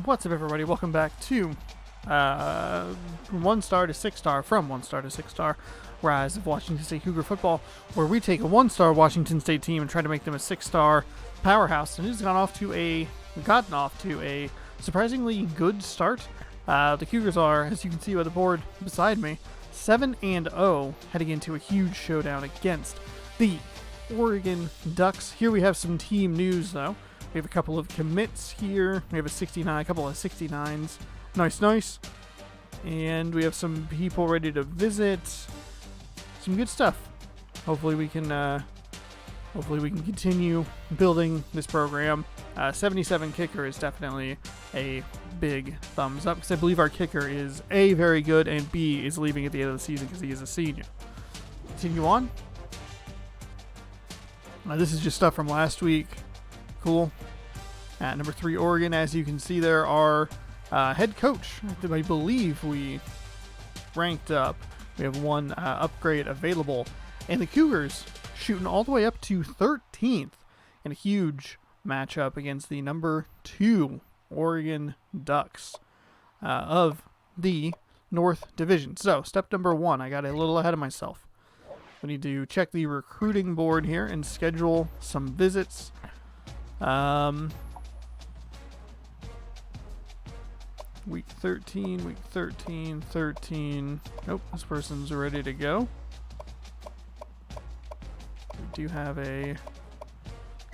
What's up, everybody? Welcome back to 1-star to 6-star, from 1-star to 6-star Rise of Washington State Cougar football, where we take a 1-star Washington State team and try to make them a 6-star powerhouse. And it's gotten off to a surprisingly good start. The Cougars are, as you can see by the board beside me, 7-0, heading into a huge showdown against the Oregon Ducks. Here we have some team news, though. We have a couple of commits here. We have a couple of 69s. Nice. And we have some people ready to visit. Some good stuff. Hopefully we can continue building this program. 77 kicker is definitely a big thumbs up, because I believe our kicker is A, very good, and B, is leaving at the end of the season because he is a senior. Continue on. This is just stuff from last week. Cool. At number 3, Oregon, as you can see there, our head coach, I believe we ranked up. We have one upgrade available. And the Cougars shooting all the way up to 13th in a huge matchup against the number 2 Oregon Ducks of the North Division. So, step number 1, I got a little ahead of myself. We need to check the recruiting board here and schedule some visits. Week 13. Nope, this person's ready to go. We do have a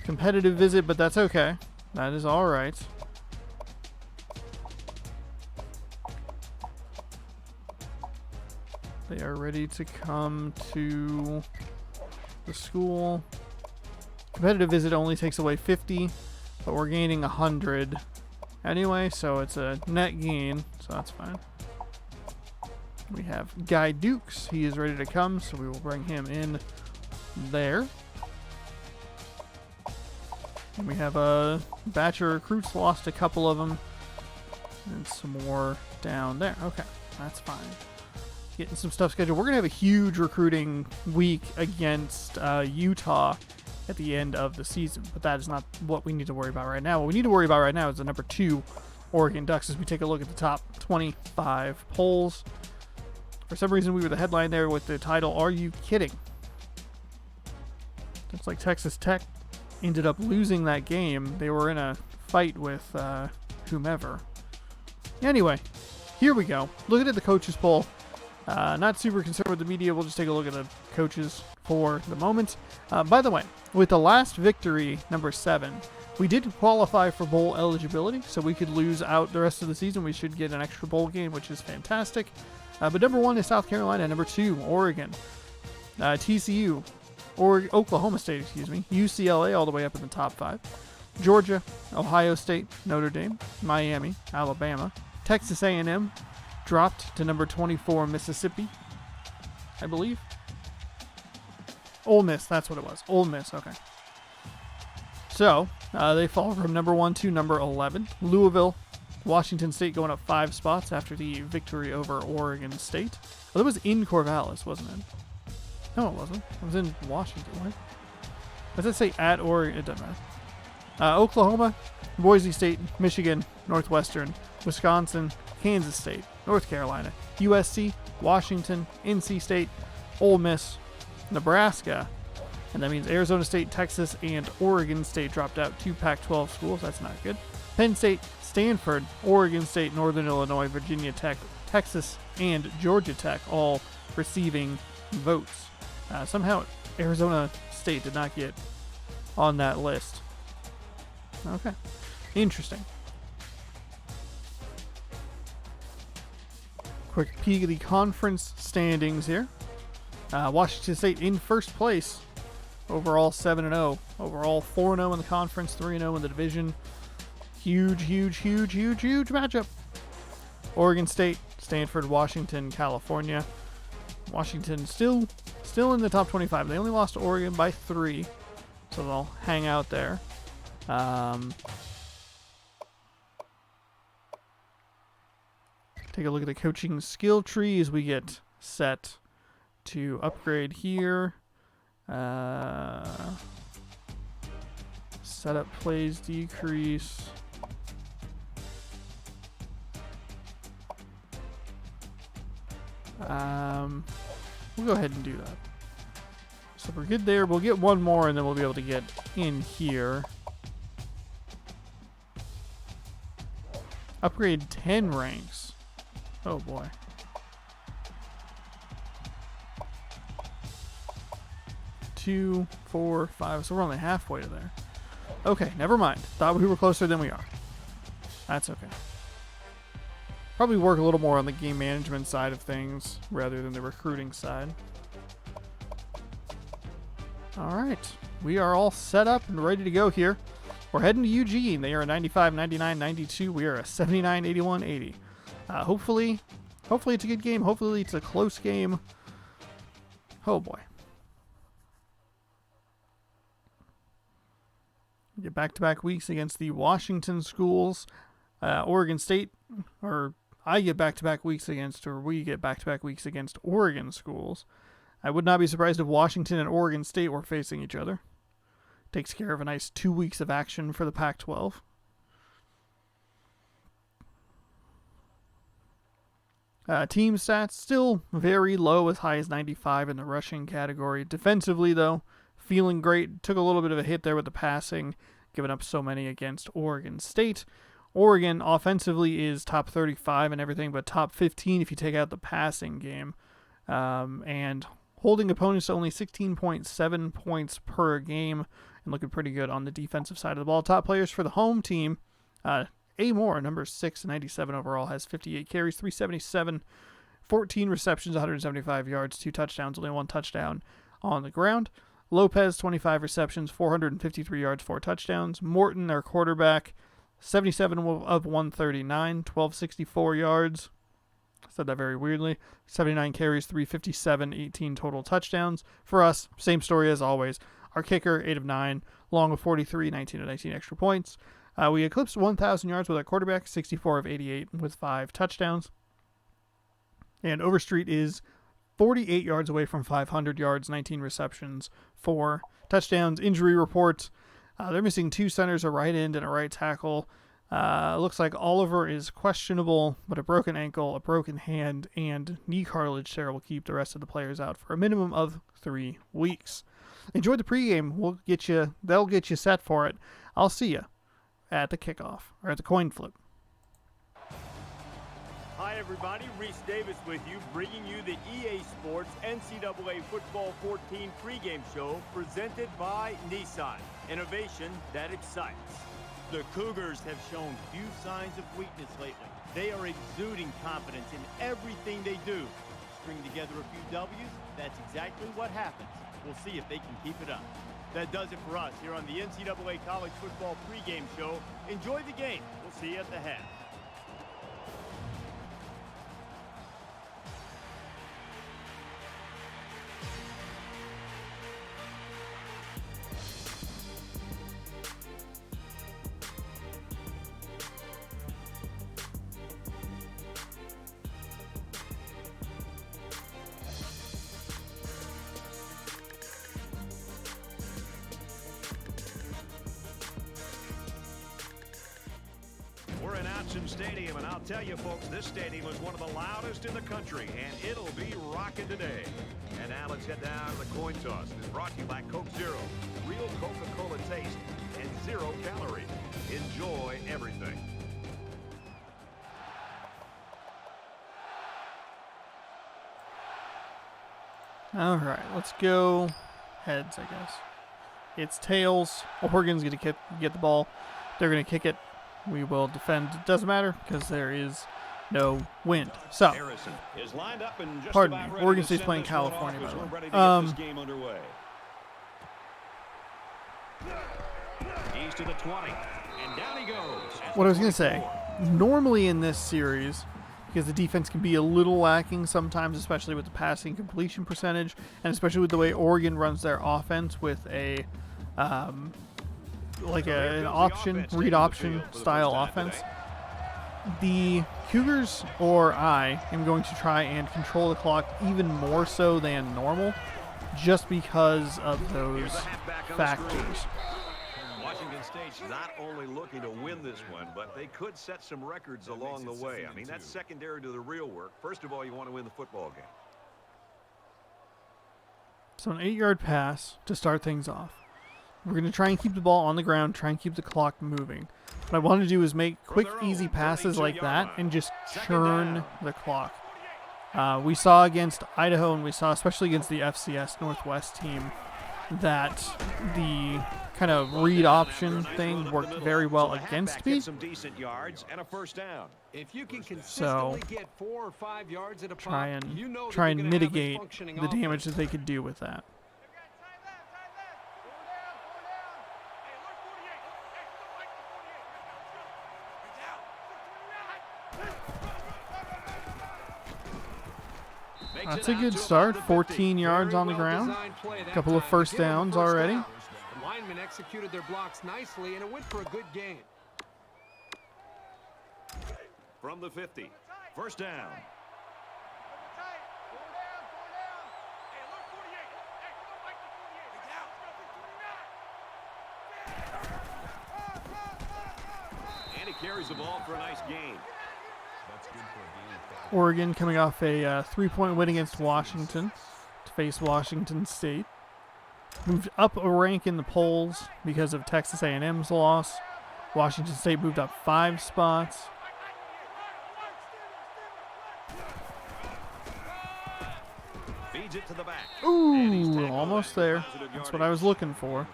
competitive visit, but that's okay. That is alright. They are ready to come to the school. Competitive visit only takes away 50, but we're gaining 100 anyway, so it's a net gain, so that's fine. We have Guy Dukes. He is ready to come, so we will bring him in there. And we have a batch of recruits, lost a couple of them, and some more down there. Okay, that's fine. Getting some stuff scheduled. We're going to have a huge recruiting week against Utah at the end of the season, but that is not what we need to worry about right now. What we need to worry about right now is the number 2 Oregon Ducks, as we take a look at the top 25 polls. For some reason, we were the headline there with the title, "Are You Kidding?" It's like Texas Tech ended up losing that game. They were in a fight with whomever. Anyway, here we go. Looking at the coaches poll. Not super concerned with the media. We'll just take a look at the coaches for the moment. By the way, with the last victory, number 7, we did qualify for bowl eligibility, so we could lose out the rest of the season. We should get an extra bowl game, which is fantastic. But number 1 is South Carolina. Number 2, Oregon. TCU, or Oklahoma State, UCLA all the way up in the top 5. Georgia, Ohio State, Notre Dame, Miami, Alabama, Texas A&M, dropped to number 24, Mississippi, I believe. Ole Miss, that's what it was. Ole Miss, okay. So, they fall from number 1 to number 11. Louisville, Washington State going up 5 spots after the victory over Oregon State. Well, that was in Corvallis, wasn't it? No, it wasn't. It was in Washington. What? Does it say at Oregon? It doesn't matter. Oklahoma, Boise State, Michigan, Northwestern, Wisconsin, Kansas State, North Carolina, USC, Washington, NC State, Ole Miss, Nebraska, and that means Arizona State, Texas, and Oregon State dropped out. 2 Pac-12 schools. That's not good. Penn State, Stanford, Oregon State, Northern Illinois, Virginia Tech, Texas, and Georgia Tech all receiving votes. Somehow Arizona State did not get on that list. Okay. Interesting. Quick peek at the conference standings here. Washington State in first place. Overall 7-0. Overall 4-0 in the conference, 3-0 in the division. Huge matchup. Oregon State, Stanford, Washington, California. Washington still in the top 25. They only lost to Oregon by 3, so they'll hang out there. Take a look at the coaching skill tree as we get set to upgrade here. Setup plays decrease. go ahead and do that. So we're good there. We'll get one more, and then we'll be able to get in here. Upgrade 10 ranks. Oh boy. Two, 4, 5. So we're only halfway to there. Okay, never mind. Thought we were closer than we are. That's okay. Probably work a little more on the game management side of things rather than the recruiting side. All right. We are all set up and ready to go here. We're heading to Eugene. They are a 95, 99, 92. We are a 79, 81, 80. Hopefully it's a good game. Hopefully it's a close game. Oh boy. Get back-to-back weeks against the Washington schools. Oregon State, or I get back-to-back weeks against, or we get back-to-back weeks against Oregon schools. I would not be surprised if Washington and Oregon State were facing each other. Takes care of a nice 2 weeks of action for the Pac-12. Team stats still very low, as high as 95 in the rushing category. Defensively, though, feeling great. Took a little bit of a hit there with the passing, giving up so many against Oregon State. Oregon offensively is top 35 and everything, but top 15 if you take out the passing game. And holding opponents to only 16.7 points per game, and looking pretty good on the defensive side of the ball. Top players for the home team, A. Moore, number 6, 97 overall, has 58 carries, 377, 14 receptions, 175 yards, 2 touchdowns, only 1 touchdown on the ground. Lopez, 25 receptions, 453 yards, 4 touchdowns. Morton, their quarterback, 77 of 139, 1264 yards. I said that very weirdly. 79 carries, 357, 18 total touchdowns. For us, same story as always. Our kicker, 8 of 9, long of 43, 19 of 19 extra points. We eclipsed 1,000 yards with our quarterback, 64 of 88 with 5 touchdowns. And Overstreet is 48 yards away from 500 yards, 19 receptions, 4 touchdowns. Injury reports, they're missing 2 centers, a right end, and a right tackle. Looks like Oliver is questionable, but a broken ankle, a broken hand, and knee cartilage tear will keep the rest of the players out for a minimum of 3 weeks. Enjoy the pregame. They'll get you set for it. I'll see you at the kickoff, or at the coin flip. Hi everybody, Reese Davis with you, bringing you the EA Sports NCAA Football 14 pregame show presented by Nissan. Innovation that excites. The Cougars have shown few signs of weakness lately. They are exuding confidence in everything they do. String together a few W's, that's exactly what happens. We'll see if they can keep it up. That does it for us here on the NCAA College Football pregame show. Enjoy the game. We'll see you at the half. We're in Autzen Stadium, and I'll tell you, folks, this stadium is one of the loudest in the country, and it'll be rocking today. And now let's head down to the coin toss. It's brought to you by Coke Zero. Real Coca-Cola taste and 0 calories. Enjoy everything. All right, let's go heads, I guess. It's tails. Oregon's going to get the ball. They're going to kick it. We will defend. It doesn't matter because there is no wind. So, pardon me. Oregon State's playing California, by the way. He's to the 20, and down he goes. What I was going to say, normally in this series, because the defense can be a little lacking sometimes, especially with the passing completion percentage, and especially with the way Oregon runs their offense with a an option, read option style offense. The Cougars, or I, am going to try and control the clock even more so than normal, just because of those factors. Washington State's not only looking to win this one, but they could set some records along the way. I mean, that's secondary to the real work. First of all, you want to win the football game. So an 8-yard pass to start things off. We're going to try and keep the ball on the ground, try and keep the clock moving. What I want to do is make quick, easy passes like that and just churn the clock. We saw against Idaho, and we saw especially against the FCS Northwest team, that the kind of read option thing worked very well against me. So try and mitigate the damage that they could do with that. That's a good start. 14 yards on the ground. A couple of first downs already. The linemen executed their blocks nicely, and it went for a good gain. From the 50, first down. And he carries the ball for a nice gain. Oregon coming off a 3-point win against Washington to face Washington State. Moved up a rank in the polls because of Texas A&M's loss. Washington State moved up 5 spots. Feeds it to the back. Ooh, almost there. That's what I was looking for.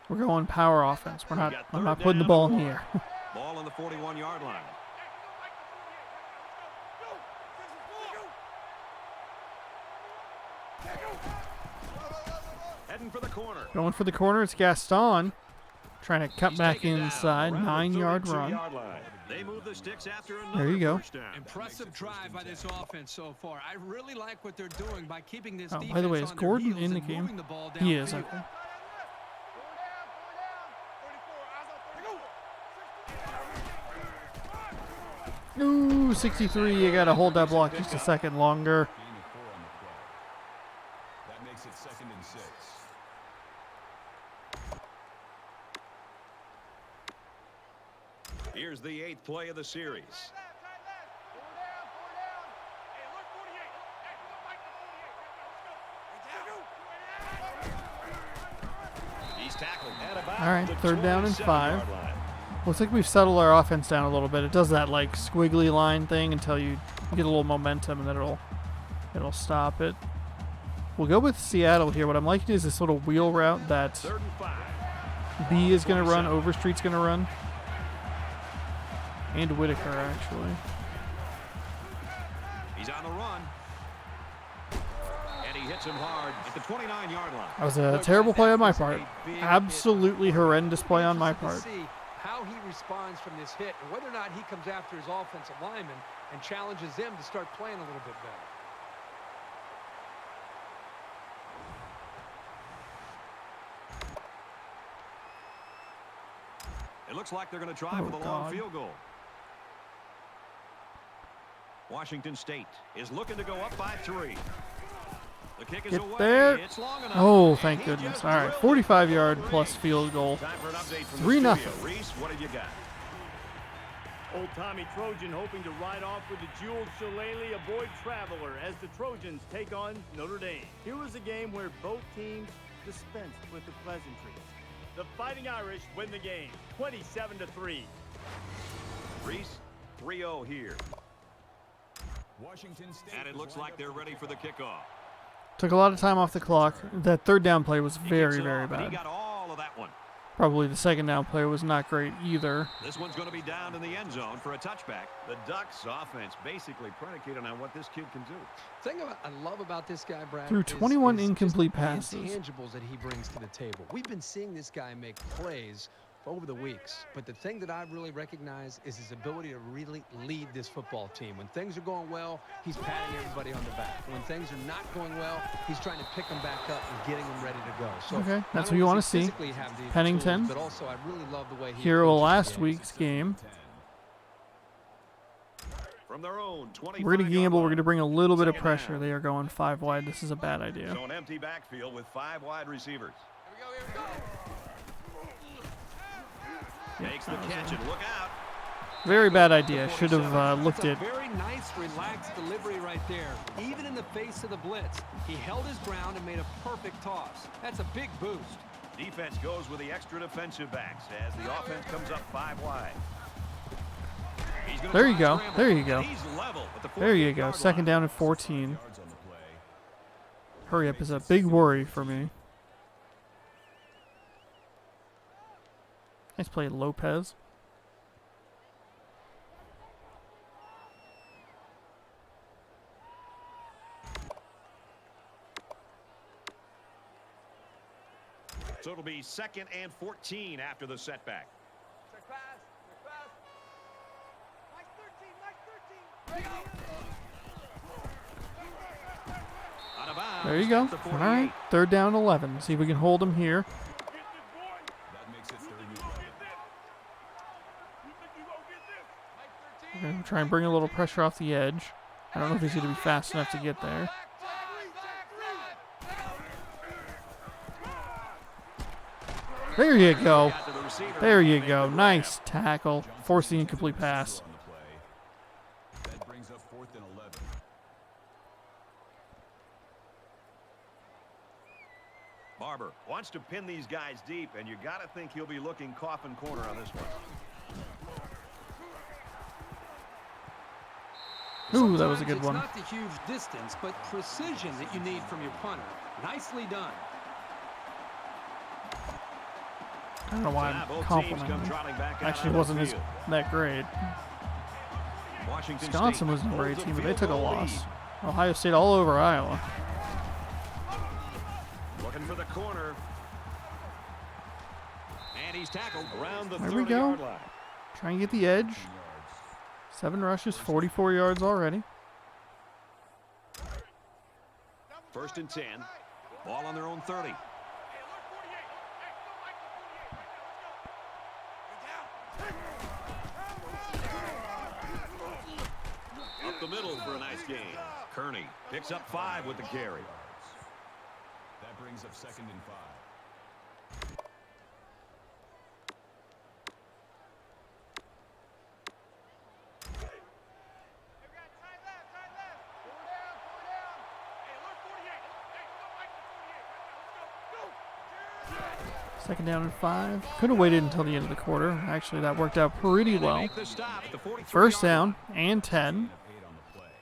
We're going power offense. I'm not putting the ball in the air. Ball on the 41-yard line. Heading for the corner. Going for the corner. It's Gaston. Trying to cut back inside. 9-yard run. They move the sticks after There you go. Impressive drive by this offense so far. I really like what they're doing by keeping this defense by the way, is on their Gordon heels in the and game? moving the ball He is. downfield. Okay. Ooh, 63. You got to hold that block just a second longer. That makes it 2nd and 6. Here's the 8th play of the series. He's tackled at about All right, the 3rd down and 5. 27-yard line. Looks like we've settled our offense down a little bit. It does that like squiggly line thing until you get a little momentum, and then it'll stop it. We'll go with Seattle here. What I'm liking is this little wheel route that 3rd and 5. B is going to run, Overstreet's going to run, and Whitaker actually. He's on the run. And he hits him hard at the 29-yard line. That was a terrible play on my part. Absolutely horrendous play on my part. How he responds from this hit and whether or not he comes after his offensive lineman and challenges them to start playing a little bit better. It looks like they're going to try for the long field goal. Washington State is looking to go up by 3. The kick is away. There. It's long enough. Oh, thank goodness. All right, 45-yard plus field goal. Time for an update from 3-0. the studio. Reese, what have you got? Old Tommy Trojan hoping to ride off with the jeweled shillelagh aboard Traveler as the Trojans take on Notre Dame. Here was a game where both teams dispensed with the pleasantries. The Fighting Irish win the game, 27-3. Reese, 3-0 here. Washington State. And it looks like they're ready for the kickoff. Took a lot of time off the clock. That 3rd down play was very, He very kicks off, and he bad. got all of that one. Probably the 2nd down play was not great either. This one's going to be down in the end zone for a touchback. The Ducks offense basically predicated on what this kid can do. The thing I love about this guy, Brad, Threw is 21 just incomplete the passes. intangibles that he brings to the table. We've been seeing this guy make plays over the weeks, but the thing that I really recognize is his ability to really lead this football team. When things are going well, he's patting everybody on the back. When things are not going well, he's trying to pick them back up and getting them ready to go. So Okay, not that's what only you does want he to see. physically have the Pennington. tools, but also I really love the way he Hero of approaches last the game. week's game. From their own 25 We're going to gamble. We're going to bring a little bit of pressure. They are going 5 wide. This is a bad idea. So an empty backfield with 5 wide receivers. Makes the catch and look out. Very bad idea. Should have looked That's at. a very nice, relaxed delivery right there. Even in the face of the blitz, he held his ground and made a perfect toss. That's a big boost. Defense goes with the extra defensive backs as the offense comes up 5 wide. He's gonna There you try go. and scramble, There you go. and he's level at the There you 48-yard go. line. Second down and 14. Yards on the play. Hurry up is a big worry for me. Nice play, Lopez. So it'll be 2nd and 14 after the setback. Out of bounds. There you go. at the All 48. right. 3rd down, 11. See if we can hold them here. That makes it 3rd and 11. We're going to try and bring a little pressure off the edge. I don't know if he's going to be fast enough to get there. There you go. Got to the receiver. There you Made go. the Nice tackle. Force the incomplete pass. On the play. That brings up 4th and 11. Barber wants to pin these guys deep, and you got to think he'll be looking coffin corner on this one. Ooh, that was a good Sometimes one. It's not the huge distance, but precision that you need from your punter. Nicely done. I don't know why Now I'm both teams complimenting come him. trotting back out Actually, on it the wasn't field. that great. Washington Wisconsin State was number holds 18, but they field took a goal loss. lead. Ohio State all over Iowa. Looking for the corner. And he's tackled around the There we go. 30-yard line. Try and get the edge. 7 rushes, 44 yards already. 1st and 10. Ball on their own 30. Up the middle for a nice gain. Kearney picks up 5 with the carry. That brings up 2nd and 5. Second down and 5. Could have waited until the end of the quarter. Actually, that worked out pretty They well. make the stop at the 43-yard 1st down line. and 10.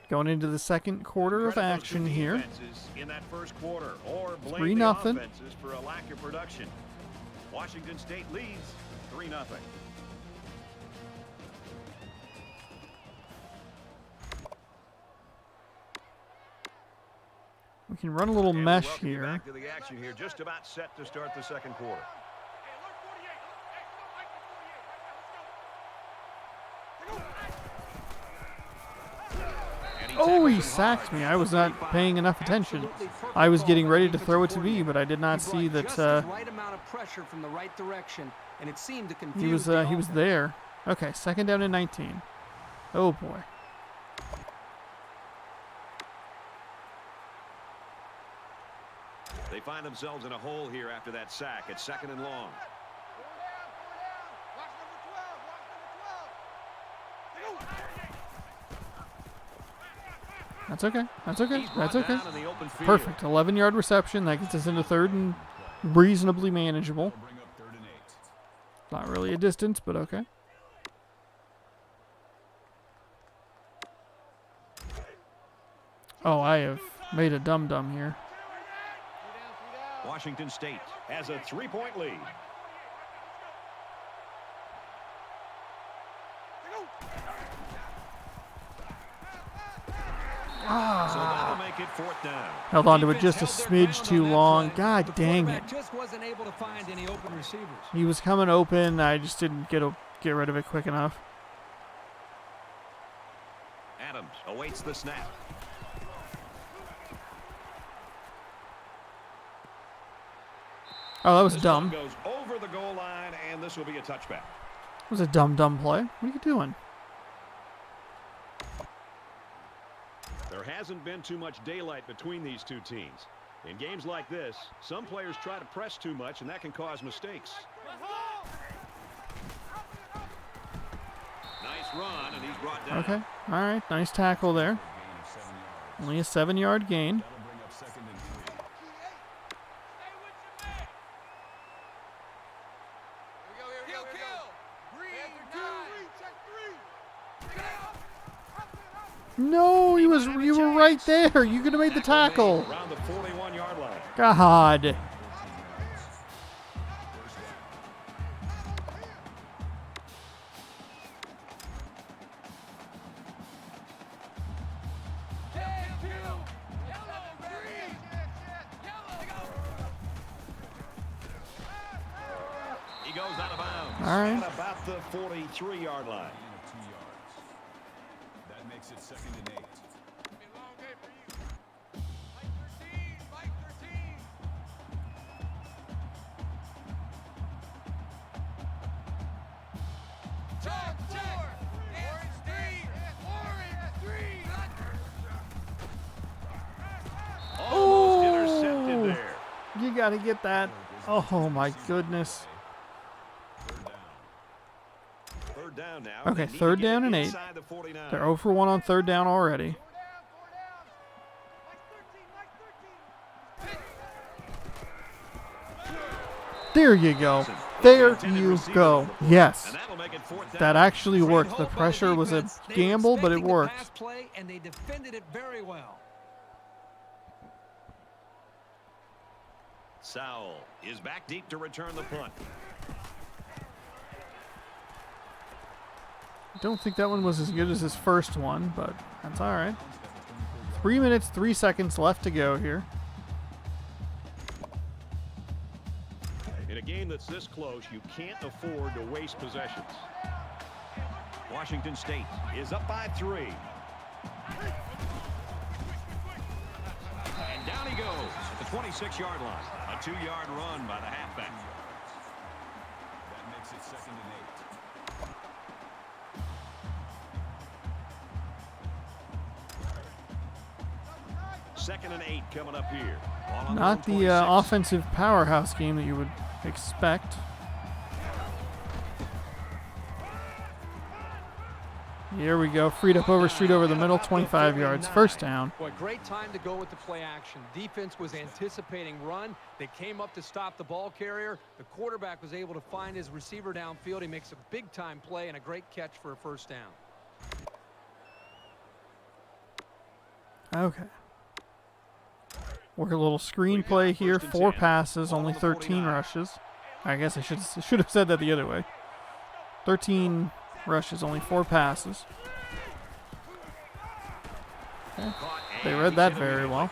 Going into the second quarter of Credit those two action here. defenses in that first quarter, or blame 3-0. the offenses for a lack of production. Washington State leads 3-0. We can run a little And we mesh welcome you here. back to the action here, just about set to start the second quarter. And Oh, he tackled him sacked hard. me. I was not paying enough attention. I was getting ready to throw it to me, but I did not see that Just the right amount of pressure from the right direction, and it seemed to confuse he was the he was offense. there. Okay, 2nd down and 19. Oh boy. They find themselves in a hole here after that sack at 2nd and long. That's okay. That's okay. He's brought That's okay. down in the open field. Perfect. 11-yard reception. That gets us into 3rd and reasonably manageable. That'll bring up 3rd and 8. Not really a distance, but okay. Oh, I have made a dum-dum here. Washington State has a 3-point lead. So that'll make it 4th down. Held on to it just a Defense held their smidge ground too on that long. play. God The dang it. quarterback just wasn't able to find any open receivers. He was coming open. I just didn't get rid of it quick enough. Adams awaits the snap. Oh, that was This dumb. one goes over the goal line, and this will be a touchback. It was a dumb play. What are you doing? There hasn't been too much daylight between these two teams. In games like this, some players try to press too much, and that can cause mistakes. Nice run, and he's brought down. Okay. All right. Nice tackle there. Only a 7-yard gain. That'll bring up 2nd and 3. No, you were right there. You could have made the tackle. Around the 41-yard line. God. He goes out of bounds. All right. At about the 43-yard line. Gain of 2 yards. That makes it 2nd and 8. Almost intercepted there. You got to get that. Oh, my goodness. Third down now. Okay, They need to 3rd get down it and 8. inside the 49. They're 0 for 1 on 3rd down already. There you go. There you go. Yes. And that'll make it 4th down. That actually worked. The pressure was a gamble, but it worked. Pass play, and they defended it very well. Sowell is back deep to return the punt. I don't think that one was as good as his first one, but that's all right. 3 minutes, 3 seconds left to go here. In a game that's this close, you can't afford to waste possessions. Washington State is up by 3. And down he goes at the 26-yard line. A 2-yard run by the halfback. That makes it 2nd and 8. 2nd and 8 coming up here. Ball on Not their own the 26. offensive powerhouse game that you would expect. Here we go. Freed up over street over the middle, 25 yards. 1st down. Boy, great time to go with the play action. Defense was anticipating run. They came up to stop the ball carrier. The quarterback was able to find his receiver downfield. He makes a big-time play and a great catch for a 1st down. Okay. Work a little screen play here. 4 passes, only 13 rushes. I guess I should have said that the other way. 13 rushes, only 4 passes. Okay. They read that very well.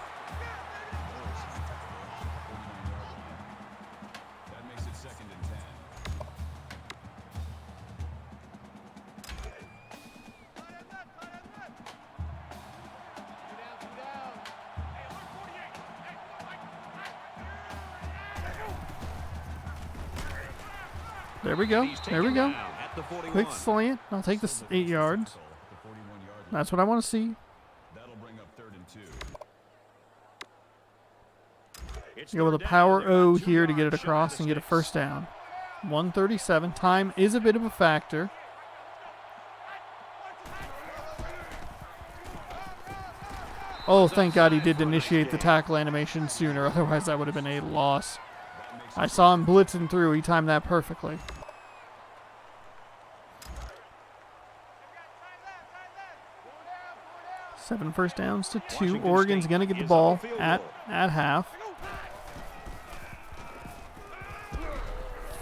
That makes it 2nd and 10. There we go. He's There we taken go. down at the 41. Quick slant. I'll take this 8 yards. At the 41-yard line. That's what I want to see. That'll bring up 3rd and 2. It's Go with a 3rd down. power They're O about 2 here to get it yards shy across of and the get a sticks. 1st down. 1:37. Time is a bit of a factor. Oh, thank God he did initiate the tackle animation sooner. Otherwise, that would have been a loss. I saw him blitzing through. He timed that perfectly. Seven 1st downs to 2. Washington Oregon's State going to get the is ball on the field at goal. half.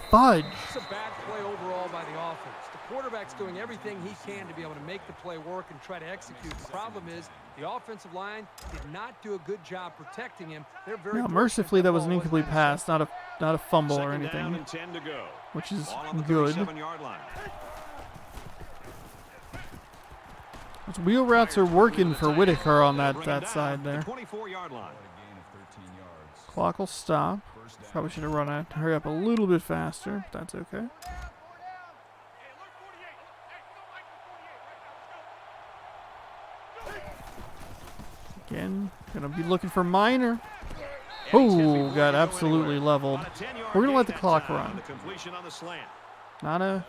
Fudge. It's a bad play overall by the offense. The quarterback's doing everything he can to be able to make the play work and try to execute. The problem is the offensive line did not do a good job protecting him. They're very Now, fortunate mercifully, that was ball an wasn't incomplete pass, intercepted. not a fumble or 2nd down anything, and 10 to go. which is Ball on the good. 37-yard line. Those wheel routes are working for Whitaker on that Bring him down side at there. the 24-yard line. What a gain of 13 yards. Clock will stop. 1st down. Probably should have run out. Hurry up a little bit faster, but that's okay. Again, gonna be looking for Minor. Oh, got absolutely leveled. About a 10-yard We're gonna let gain the clock that time. run. The completion on the slant. Not a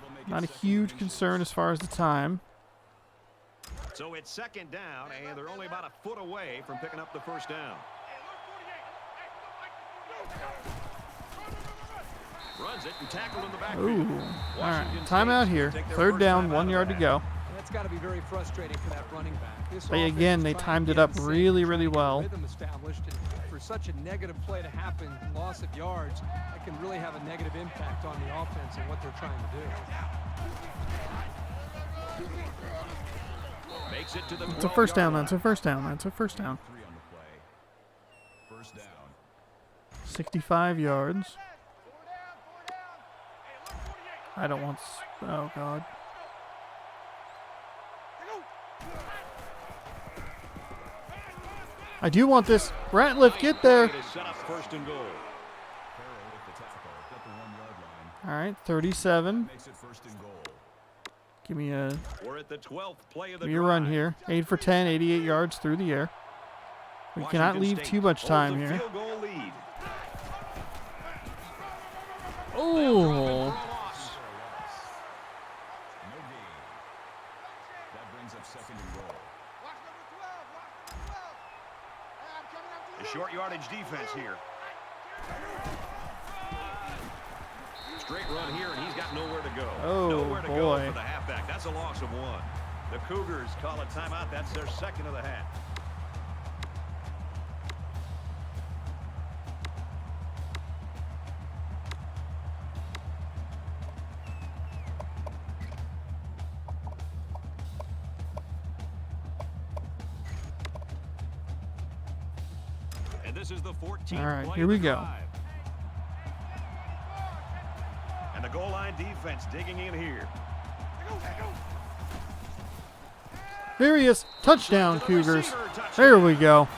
huge concern as far as the time. So it's second down, and they're only about a foot away from picking up the first down. Runs it and tackled in the backfield. Ooh. All right. Timeout here. Third down, 1 yard to go. That's got to be very frustrating for that running back. But again, they timed it up really, really well. Rhythm established, and for such a negative play to happen, loss of yards, that can really have a negative impact on the offense and what they're trying to do. Makes it to the It's a first down. That's a first down. That's a first down. 3 on the play. First down. 65 yards. I don't want. Oh God. I do want this. Ratliff, get there. Set up first and goal. Carroll with the tackle at the 1 yard line. All right, 37. Makes it first and goal. Give me a We're at the 12th play of the run drive. here. 8 for 10, 88 yards through the air. We cannot Washington leave State too much holds time a here. field goal lead. Oh, Loss. No gain. That brings up second and goal. The short yardage defense here. Straight run here, and he's got nowhere to go. Oh, nowhere to boy. go for the halfback. That's a loss of 1. The Cougars call a timeout. That's their second of the half. And this is the 14th All right, play here of we the go. drive. And the goal line defense digging in here. there he is. Touchdown, Cougars. There we go.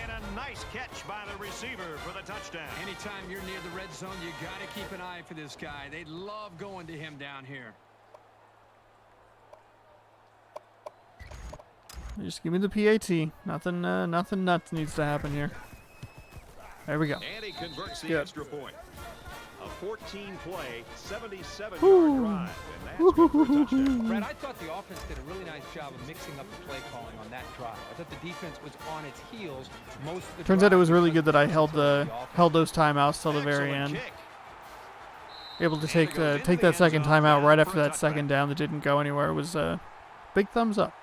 And a nice catch by the receiver for the touchdown. Anytime you're near the red zone, you got to keep an eye for this guy. They love going to him down here. Just give me the PAT. Nothing nuts needs to happen here. There we go. And he converts the Good. extra point. A 14-play, 77-yard Woo. drive. And that's good for a touchdown. Brad, I thought the offense did a really nice job of mixing up the play calling on that drive. I thought the defense was on its heels most of the Turns out it drive was really because good that I of held the offense. held those timeouts till the very Excellent end. kick. Able to And take it goes into take the that end second zone timeout now right for after a that touchback. second down that didn't go anywhere. It was big thumbs up.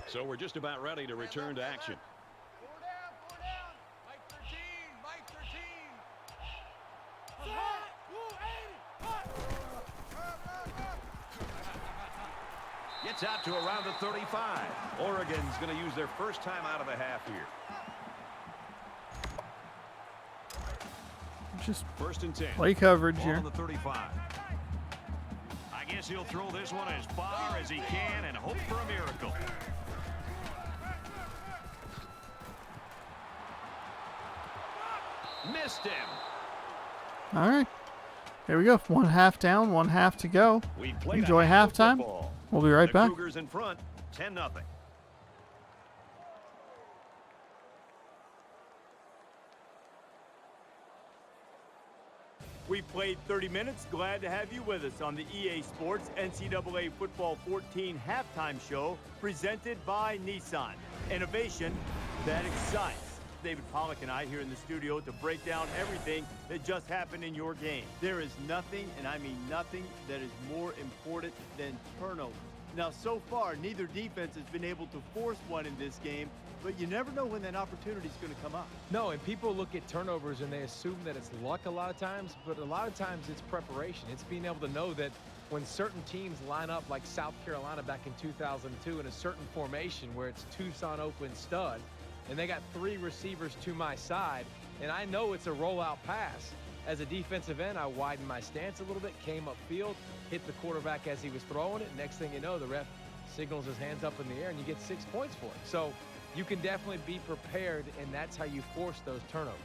So we're just about ready to return to action. Gets out to around the 35. Oregon's going to use their first time out of the half here. Just First and 10. play coverage Ball here. on the 35. I guess he'll throw this one as far as he can and hope for a miracle. Missed him. All right. Here we go. 1 half down, 1 half to go. We played Enjoy a half of halftime. football. We'll be right The back. Cougars in front, 10-0. We played 30 minutes. Glad to have you with us on the EA Sports NCAA Football 14 halftime show presented by Nissan. Innovation that excites. David Pollack and I here in the studio to break down everything that just happened in your game. There is nothing, and I mean nothing, that is more important than turnovers. Now, so far, neither defense has been able to force one in this game, but you never know when that opportunity is going to come up. No, and people look at turnovers and they assume that it's luck a lot of times, but a lot of times it's preparation. It's being able to know that when certain teams line up like South Carolina back in 2002 in a certain formation where it's Tucson open stud, and they got 3 receivers to my side, and I know it's a rollout pass. As a defensive end, I widened my stance a little bit, came upfield, hit the quarterback as he was throwing it. Next thing you know, the ref signals his hands up in the air, and you get 6 points for it. So you can definitely be prepared, and that's how you force those turnovers.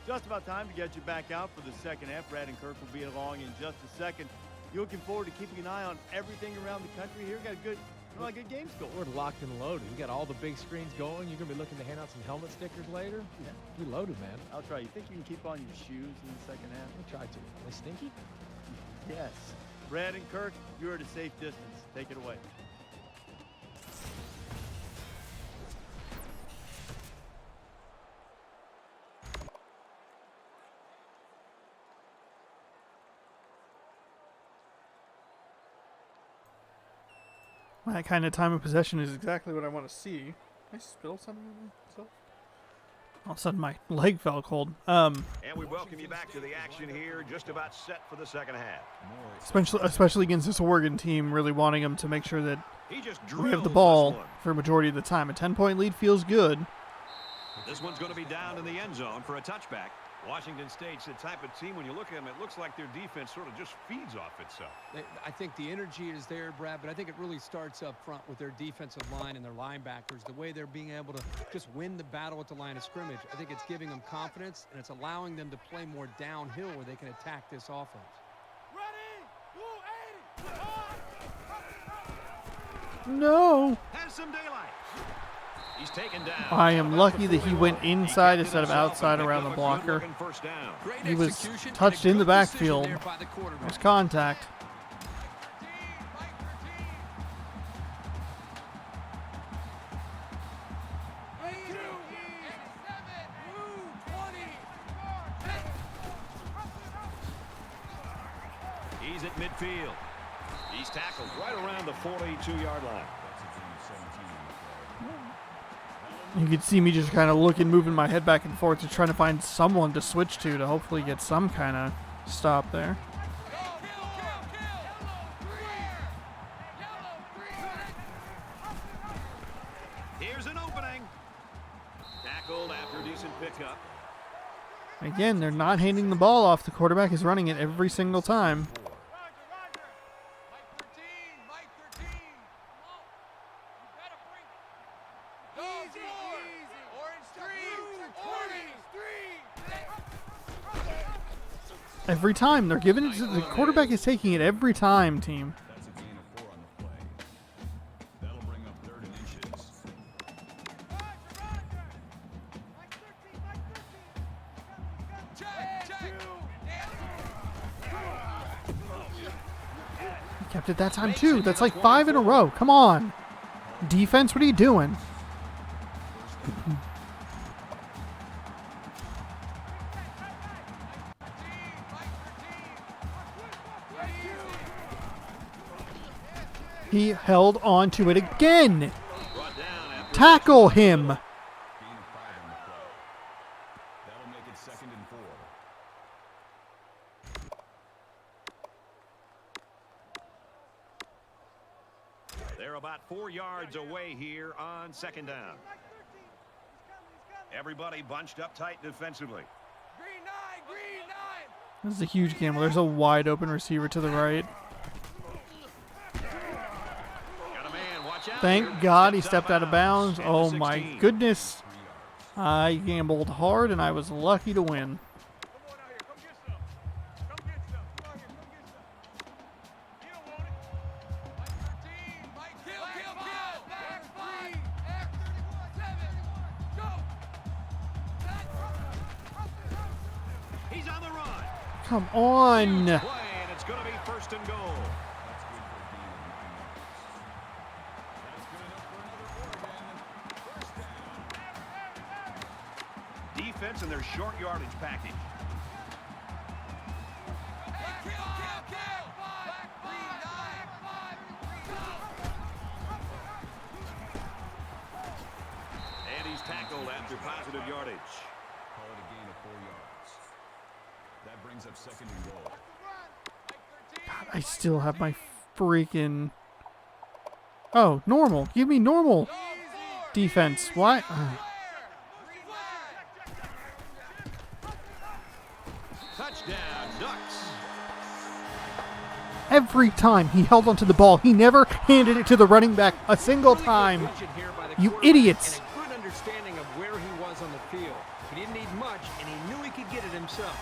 Just about time to get you back out for the second half. Brad and Kirk will be along in just a second. You're looking forward to keeping an eye on everything around the country here. Got a good Like a game score. We're locked and loaded. We got all the big screens going. You're going to be looking to hand out some helmet stickers later? Yeah. We loaded, man. I'll try. You think you can keep on your shoes in the second half? I'll try to. Are they stinky? Yes. Brad and Kirk, you're at a safe distance. Take it away. That kind of time of possession is exactly what I want to see. I spill something on myself? All of a sudden, my leg felt cold. And we welcome you back to the action here, just about set for the second half. Especially against this Oregon team, really wanting them to make sure that He just we have the drills ball this one. for a majority of the time. A 10-point lead feels good. This one's going to be down in the end zone for a touchback. Washington State's the type of team, when you look at them, it looks like their defense sort of just feeds off itself. I think the energy is there, Brad, but I think it really starts up front with their defensive line and their linebackers. The way they're being able to just win the battle at the line of scrimmage. I think it's giving them confidence, and it's allowing them to play more downhill where they can attack this offense. No! Has some daylight. He's taken down. I am lucky that he went inside instead of outside around the blocker. He was touched in the backfield. There's contact. He's at midfield. He's tackled right around the 42-yard line. You could see me just kind of looking, moving my head back and forth to trying to find someone to switch to hopefully get some kind of stop there. Here's an opening. Tackled after a decent pickup. Again, they're not handing the ball off. The quarterback is running it every single time. Every time they're giving it to the quarterback is taking it every time, team. That's a gain of 4 on the play. That'll bring up 3rd and inches. He kept it that time too. That's like 5 in a row. Come on. Defense, what are you doing? He held on to it again. Tackle him. Gain of 5 on the play. That'll make it 2nd and 4. They're about 4 yards away here on 2nd down. Everybody bunched up tight defensively. This is a huge gamble. There's a wide open receiver to the right. Thank God he stepped out of bounds. Oh my goodness. I gambled hard and I was lucky to win. He's on the run. Come on. Play, and it's going to be 1st and goal. Defense and their short yardage package. And he's tackled after positive yardage. Call it a gain of 4 yards. That brings up 2nd and goal. God, I still have my freaking... Oh, normal. Give me normal defense. Why? Touchdown, Ducks. Every time he held onto the ball, he never handed it to the running back a single time. You idiots. And a good understanding of where he was on the field. He didn't need much, and he knew he could get it himself.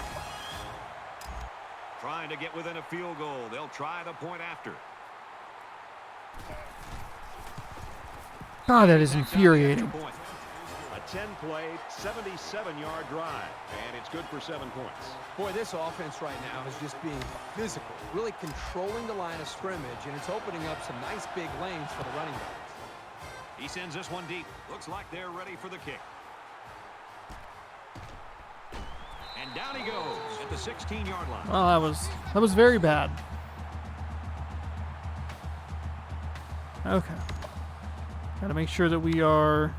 Trying to get within a field goal. They'll try the point after. God, that is infuriating. A 10-play, 77-yard drive, and it's good for 7 points. Boy, this offense right now is just being physical, really controlling the line of scrimmage, and it's opening up some nice big lanes for the running backs. He sends this one deep. Looks like they're ready for the kick. And down he goes at the 16-yard line. Well, that was very bad. Okay. Got to make sure that we are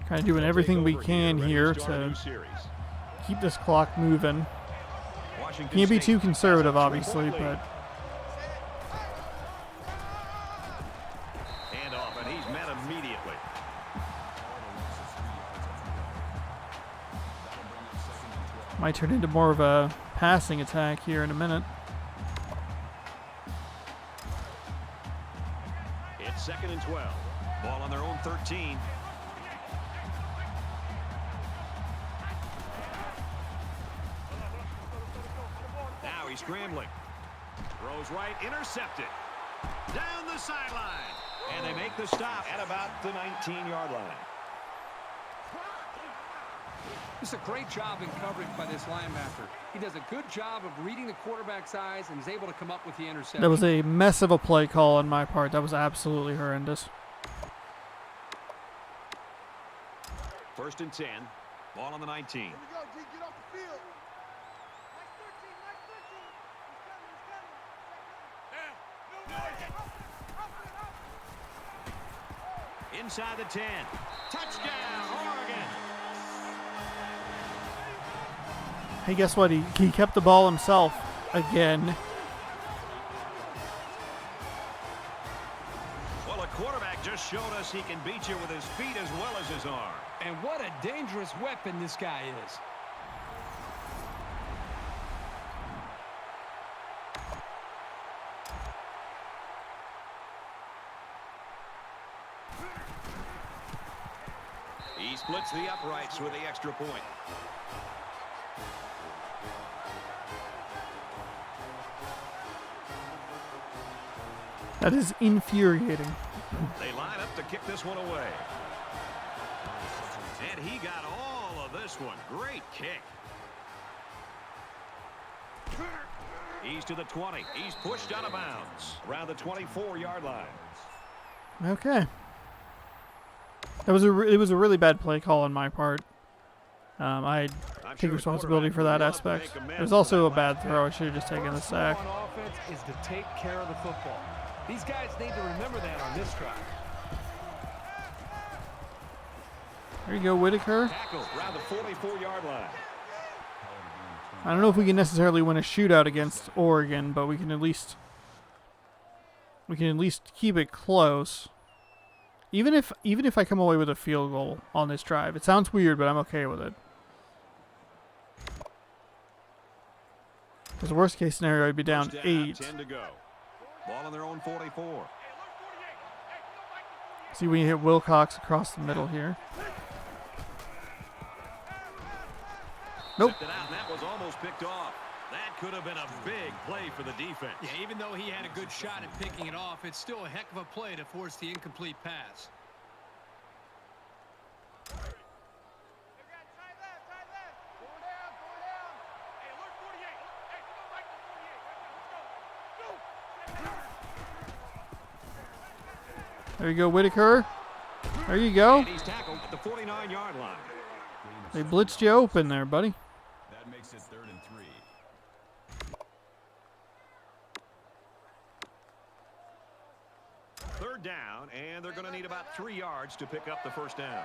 kind of doing everything we can here to keep this clock moving. Can't be too conservative, obviously, but hand off, and he's met immediately. might turn into more of a passing attack here in a minute. It's 2nd and 12. Ball on their own 13. Now he's scrambling. Throws right, intercepted. Down the sideline. And they make the stop at about the 19-yard line. It's a great job in coverage by this linebacker. He does a good job of reading the quarterback's eyes and is able to come up with the interception. That was a mess of a play call on my part. That was absolutely horrendous. 1st and 10. Ball on the 19. Inside the 10. Touchdown, Oregon. Hey, guess what? He kept the ball himself again. Well, a quarterback just showed us he can beat you with his feet as well as his arm. And what a dangerous weapon this guy is. He splits the uprights with the extra point. That is infuriating. They line up to kick this one away. And he got all of this one. Great kick. He's to the 20. He's pushed out of bounds around the 24-yard line. Okay. It was a really bad play call on my part. I take responsibility for that aspect. It was also a bad throw. I should have just taken the sack. On offense is to take care of the football. These guys need to remember that on this drive. There you go, Whitaker. Tackle around the 44-yard line. I don't know if we can necessarily win a shootout against Oregon, but we can at least keep it close. Even if I come away with a field goal on this drive. It sounds weird, but I'm okay with it. Because the worst case scenario, I'd be down 8. 10 to go. Ball on their own 44. See, we hit Wilcox across the middle here. Nope. Out, and that was almost picked off. That could have been a big play for the defense. Yeah, even though he had a good shot at picking it off, it's still a heck of a play to force the incomplete pass. There you go, Whitaker. There you go. And he's tackled at the 49-yard line. They blitzed you open there, buddy. That makes it 3rd and 3. Third down, and they're going to need about 3 yards to pick up the first down.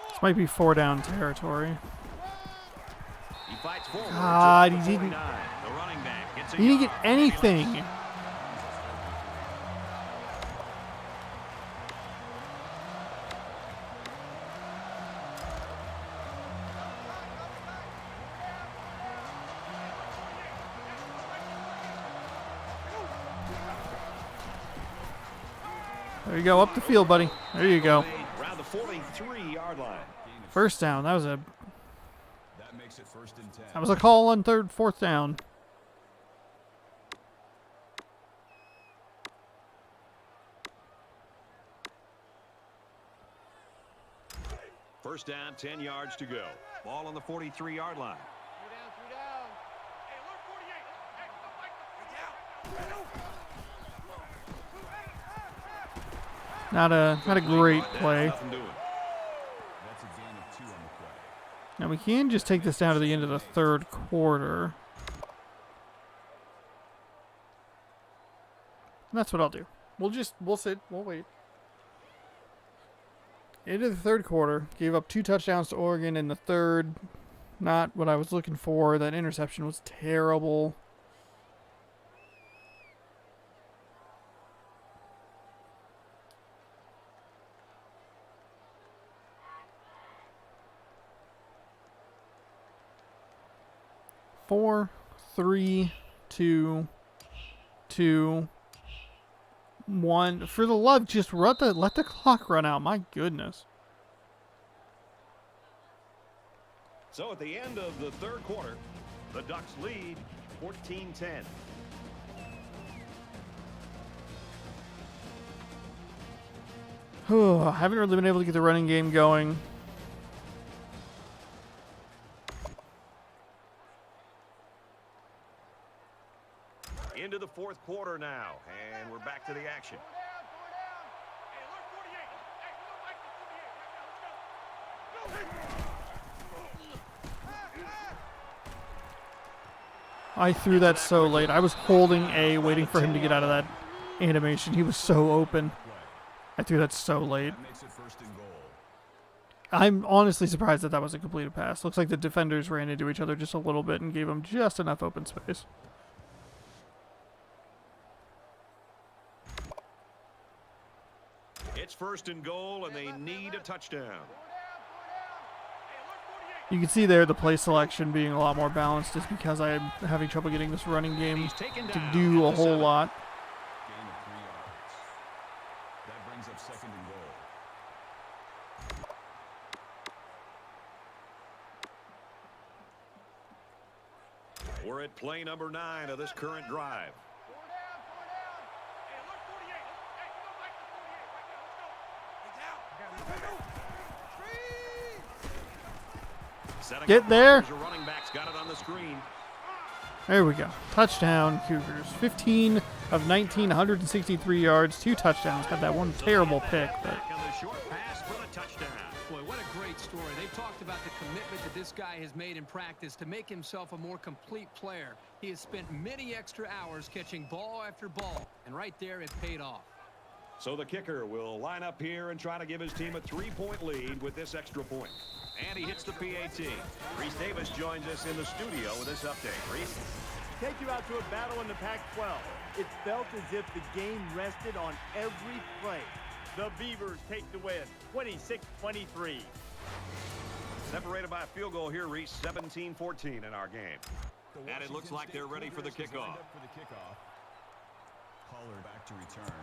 This might be 4 down territory. He fights forward. God, to he the didn't. 49. The running back gets a He didn't get yard. anything. There you go, up the field, buddy. There you go. Around the 43-yard line. First down. That was That makes it 1st and 10. a call on 4th down. First down, 10 yards to go. Ball on the 43-yard line. Not a great play. That's a gain of 2 on the play. Now we can just take this down to the end of the third quarter. And that's what I'll do. We'll sit, we'll wait. Into the third quarter, gave up 2 touchdowns to Oregon in the third. Not what I was looking for. That interception was terrible. Four, 3, 2, 2, 1. For the love, just let the clock run out. My goodness. So at the end of the third quarter, the Ducks lead 14-10. Haven't really been able to get the running game going. Into the fourth quarter now, and we're back to the action. I threw that so late. I was holding A, waiting for him to get out of that animation. He was so open. I threw that so late. That makes it first and goal. I'm honestly surprised that was a completed pass. Looks like the defenders ran into each other just a little bit and gave them just enough open space. It's first and goal, and they need a touchdown. You can see there the play selection being a lot more balanced just because I'm having trouble getting this running game to do a whole lot. Gain of 3 yards. That brings up second and goal. We're at play number 9 of this current drive. Get there. Running back's got it on the screen. There we go. Touchdown, Cougars. 15 of 19, 163 yards, 2 touchdowns. Had that one terrible pick, but On the short pass for the touchdown. Boy, what a great story. They've talked about the commitment that this guy has made in practice to make himself a more complete player. He has spent many extra hours catching ball after ball, and right there it paid off. So the kicker will line up here and try to give his team a 3-point lead with this extra point. And he hits the PAT. Reese Davis joins us in the studio with this update. Reese? Take you out to a battle in the Pac-12. It felt as if the game rested on every play. The Beavers take the win, 26-23. Separated by a field goal here, Reese, 17-14 in our game. And it looks like they're ready for the kickoff. Holler back to return.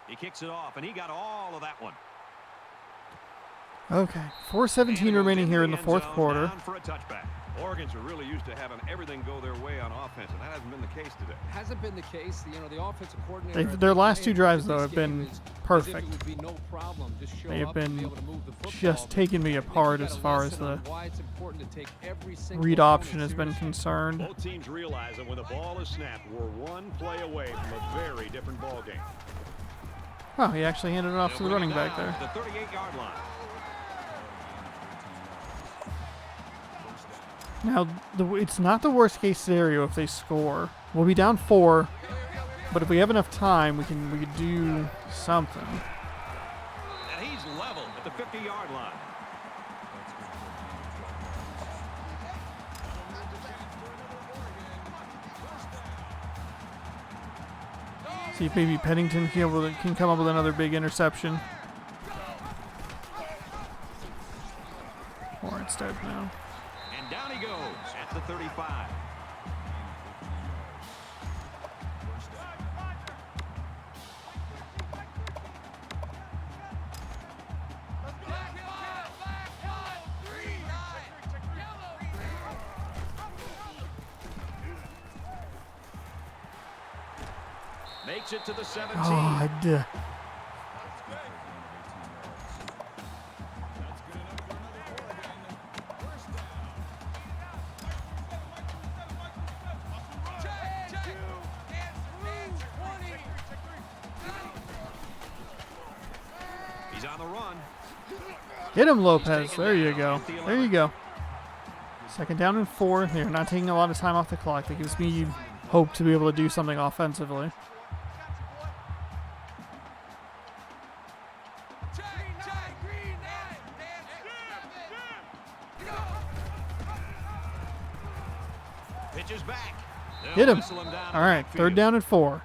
He kicks it off, and he got all of that one. okay. 4:17 remaining here in the fourth quarter. Down for a touchback. Oregon's are really used to having everything go their way on offense, and that hasn't been the case today. Hasn't been the case. You know, the offensive coordinator. Their last 2 drives, though, have been perfect. They have been just taking me apart as far as the read option has been concerned. Both teams realize that when the ball is snapped, we're one play away from a very different ball game. Oh, he actually handed it off to the running back there. The 38-yard line. Now, it's not the worst case scenario if they score. We'll be down 4, but if we have enough time, we could do something. And he's level at the 50-yard line. See if maybe Pennington can come up with another big interception. Or instead, no. And down he goes at the 35. Makes it to the 17. the run. Hit him, Lopez. There you go. There you go. 2nd down and 4. They're not taking a lot of time off the clock. That gives me hope to be able to do something offensively. Pitches back. Hit him. All right, 3rd down and 4.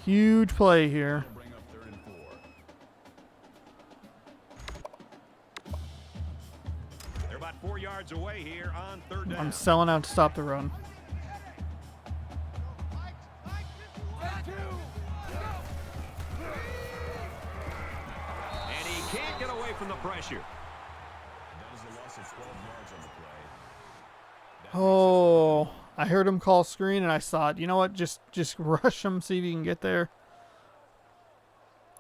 Huge play here. Bring up 3rd and 4. They're about 4 yards away here on 3rd down. I'm selling out to stop the run. And he can't get away from the pressure. That is a loss of 12 yards on the play. Oh, I heard him call screen, and I thought, you know what? Just rush him, see if he can get there.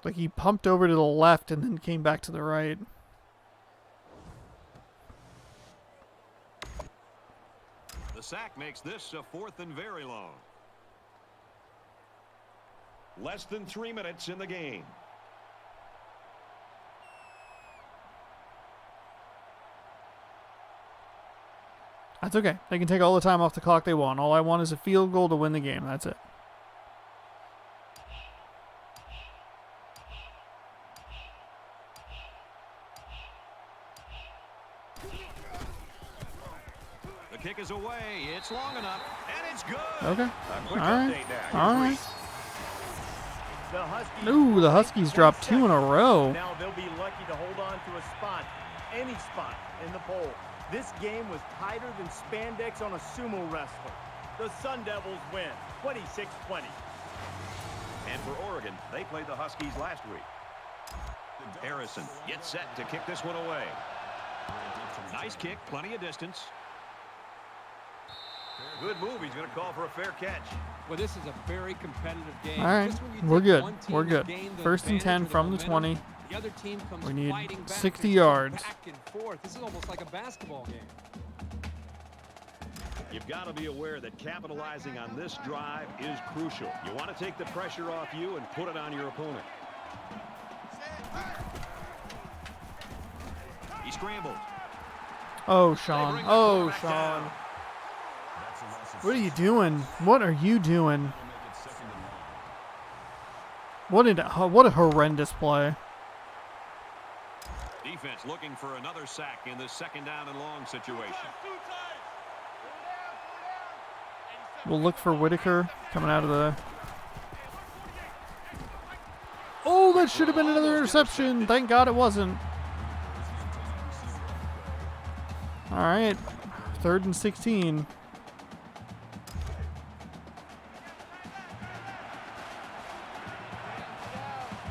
Like he pumped over to the left and then came back to the right. The sack makes this a 4th and very long. Less than 3 minutes in the game. That's okay. They can take all the time off the clock they want. All I want is a field goal to win the game. That's it. The kick is away. It's long enough, and it's good. Okay. A quick All right. update now. All Here's right. Reese. The Huskies. Ooh, the Huskies dropped 2 in a row. Now they'll be lucky to hold on to a spot, any spot in the poll. This game was tighter than spandex on a sumo wrestler. The Sun Devils win, 26-20. And for Oregon, they played the Huskies last week. Harrison gets set to kick this one away. Nice kick, plenty of distance. Good move. He's going to call for a fair catch. Well, this is a very competitive game. All right, Just when you we're think good. one team We're has good. gained the 1st and 10 advantage or from the momentum, 20. The other team comes We need fighting back 60 and yards. Back and forth. This is almost like a basketball game. You've got to be aware that capitalizing on this drive is crucial. You want to take the pressure off you and put it on your opponent. He scrambled. Oh, Sean. Oh, Sean. What are you doing? What are you doing? What a horrendous play. Defense looking for another sack in this 2nd down and long situation. We'll look for Whitaker coming out of the... Oh, that should have been another interception. Thank God it wasn't. All right. 3rd and 16.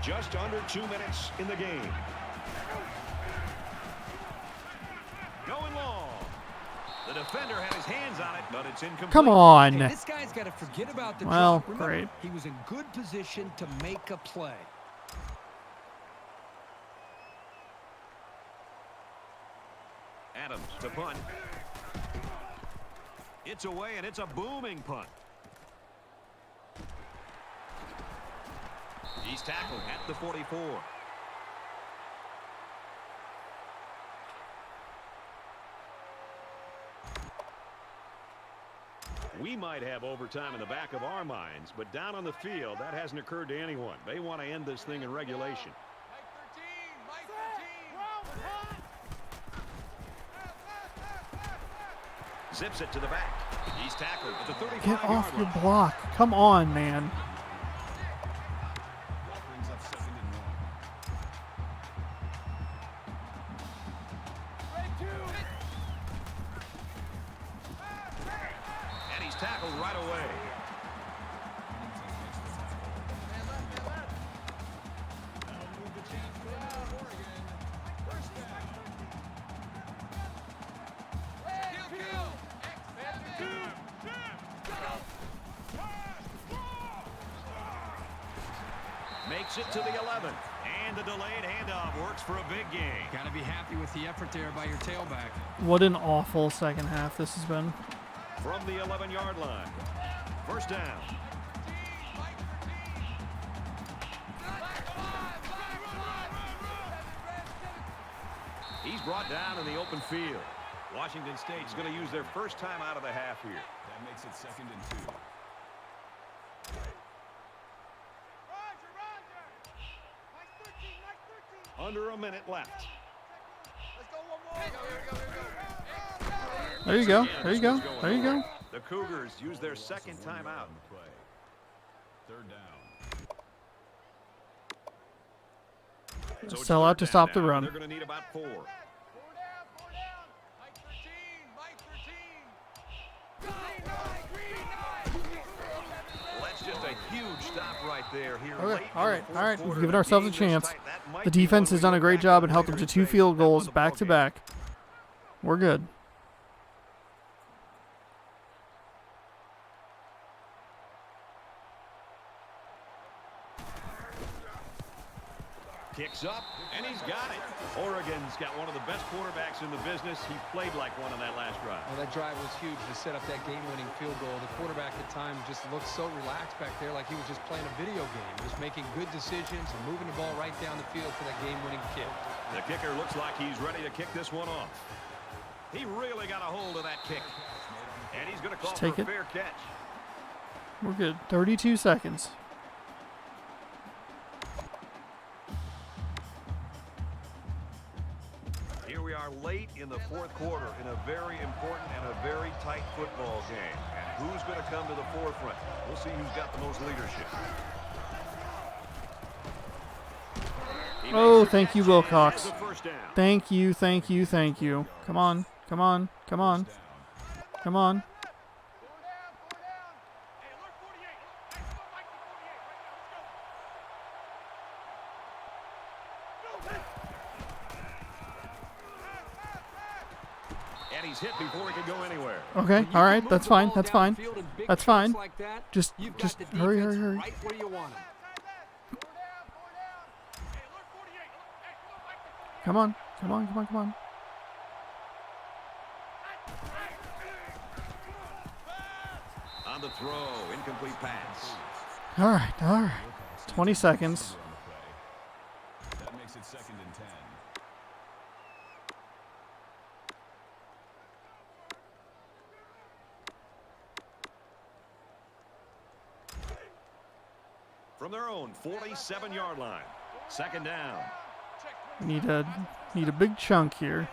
Just under 2 minutes in the game. Going long. The defender had his hands on it, but it's incomplete. Come on. Hey, this guy's got to forget about the Well, drop. Remember, great. He was in good position to make a play. Adams to punt. It's away, and it's a booming punt. He's tackled at the 44. We might have overtime in the back of our minds, but down on the field, that hasn't occurred to anyone. They want to end this thing in regulation. Zips it to the back. He's tackled at the 35-yard line. Get off your block. Come on, man. That brings up 2nd and 1. And he's tackled right away. Makes it to the 11th. And the delayed handoff works for a big game. Got to be happy with the effort there by your tailback. What an awful second half this has been. From the 11-yard line. 1st down. He's brought down in the open field. Washington State's going to use their first time out of the half here. That makes it 2nd and 2. Under a minute left. There you go. There you go. There you go. The Cougars use their second timeout. Third down. So it's Sell out to third stop down the now. run. They're going to need about 4. Well, that's just a huge stop right there here. Okay, late in all the right, fourth all right. quarter. We've given ourselves a Game this chance. tight. That might The be defense one has done we a go great back job to and held them later to 2 and say field that was goals the back to ballgame. back. We're good. Kicks up, and he's got it. Oregon's got one of the best quarterbacks in the business. He played like one on that last drive. Well, that drive was huge to set up that game-winning field goal. The quarterback at times just looked so relaxed back there, like he was just playing a video game, just making good decisions and moving the ball right down the field for that game-winning kick. The kicker looks like he's ready to kick this one off. He really got a hold of that kick. And he's going to call Just take for a it. fair catch. We're good. 32 seconds. Here we are late in the fourth quarter in a very important and a very tight football game. And who's going to come to the forefront? We'll see who's got the most leadership. He Oh, makes the thank you, catch, Wilcox. and has a first down. Thank you, thank you, thank you. Come on, come on, come on, come on. And he's hit before he can go anywhere. Okay, all right, that's fine, that's fine. That's fine. Just hurry, hurry, hurry. Right where you want him. Come on, come on, come on, come on. On the throw, incomplete pass. All right, all right. 20 seconds. That makes it 2nd and 10. From their own 47-yard line. Second down. Need a big chunk here.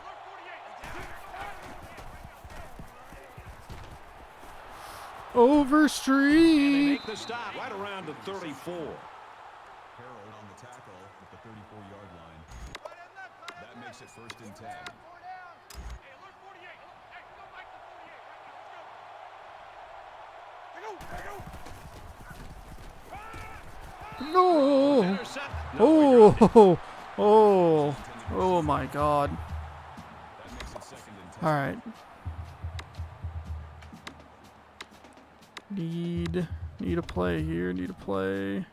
And they Overstreet. make the stop right around the 34. Harold on the tackle at the 34-yard line. That makes it 1st and 10. No. Intercept. Oh, oh my God. That makes it 2nd and 10. All right. Need a play here. Need a play.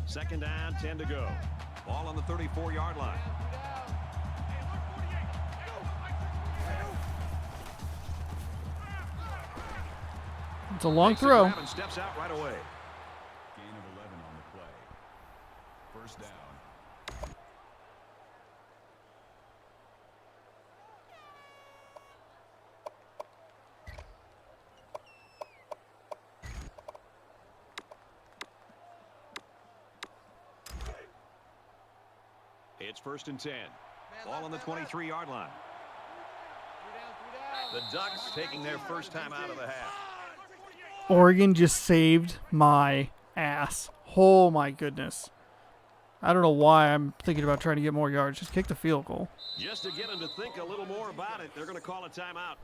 Second down, 10 to go. Ball on the 34-yard line. It's a long Makes the throw. grab and steps out right away. Gain of 11 on the play. First down. It's 1st and 10. Ball on the 23-yard line. The Ducks taking their first time out of the half. Oregon just saved my ass. Oh my goodness. I don't know why I'm thinking about trying to get more yards. Just kick the field goal. Just to get them to think a little more about it, they're going to call a timeout.